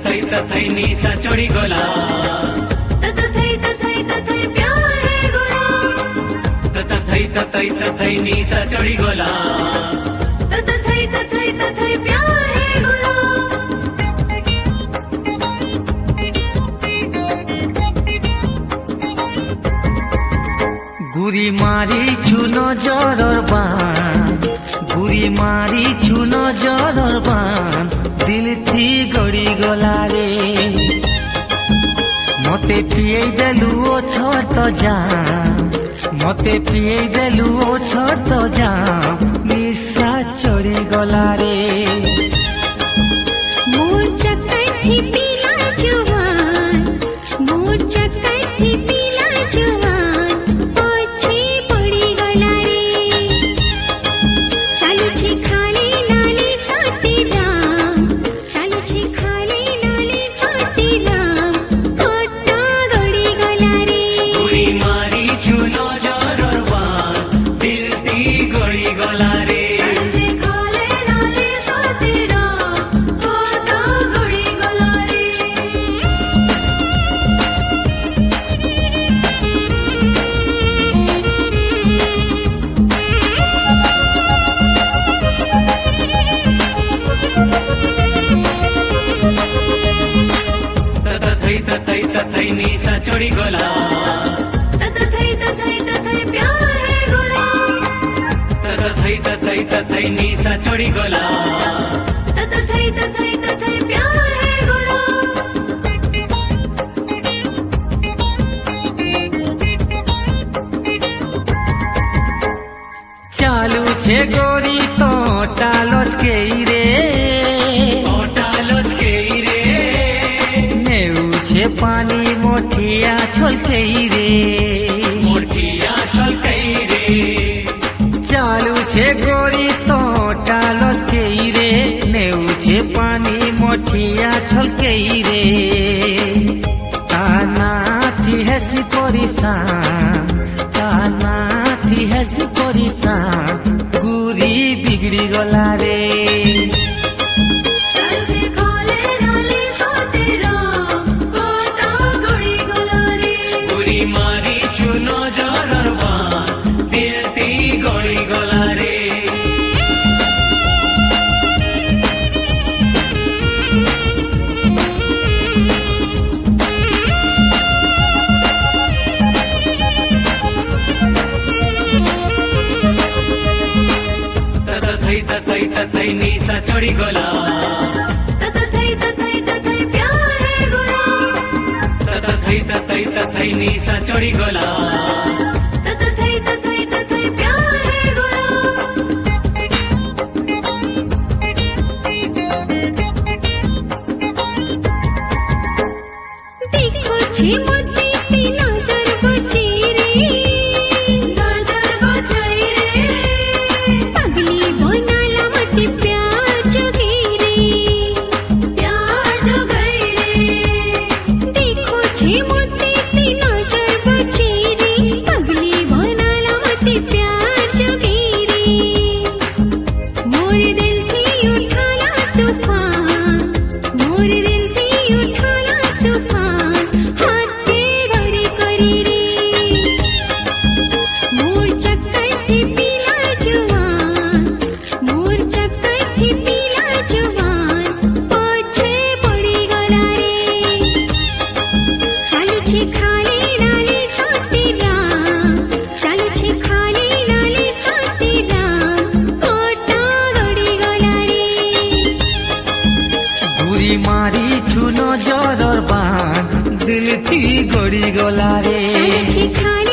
तथई निशा चढ़ी गला तथई प्यार है गोरा तथई निशा चढ़ी गला तथई प्यार है गोरा गुरी मारी छुन जरर बान गुरी मारी छुन जरर बान दिल थी गड़ी गला रे मते पिए देलु ओ छोट जा मते पिए देलु ओ छोट जा निशा चढ़ी गला रे मोर चक्कर थी पीला जुवान मोर चक्कर थी पीला जुवान पछे पड़ी गला रे चालू छे खाली नाली साथी राम चालू छे खाली नाली साथी राम कोटा गड़ी गला रे गुरी मारी छुनो जरर बान दिल थी गड़ी गला रे चालू छे खाली नाली साथी राम कोटा गड़ी गला रे तथई निशा चढ़ी गला तथई प्यार है गोरा तथई निशा चढ़ी गला तथई प्यार है गोरा चालू छे गोरी तो टालोच के रे ओटालोच के रे नेऊ छे पानी मोठिया छोल के रे मोठिया चल कई रे चालू छे गोरी तो टालोच के रे नेऊ छे पानी मोठिया छोल के रे ताना थी हसी परिसान ताना थी हसी परिसान गुरी बिगड़ी गला रे चालू छे खाली नाली साथी राम कोटा गड़ी गला रे गुरी मारी छुनो जरर बान दिल थी गड़ी गला रे तथई निशा चढ़ी गला तथई प्यार है गोरा तथई निशा चढ़ी गला तथई प्यार है गोरा देखो छे मोती ती नजर बची रे नजर बचाई रे पगली बनाला मती प्यार जोगी रे प्यार जोगई रे देखो छे मोती ती नजर बची रे पगली बनाला मती प्यार जोगी रे मोर दिल थी उठाला तूफान मोर दिल थी उठाला तूफान हाथे घड़ी करी रे मोर चक्कर थी पीला जुवान मोर चक्कर थी पीला जुवान पछे पड़ी गला रे चालू छे खाली नाली साथी राम चालू छे खाली नाली साथी राम कोटा गड़ी गला रे गुरी मारी छुनो जरर बान दिल थी गड़ी गला रे चालू छे खाली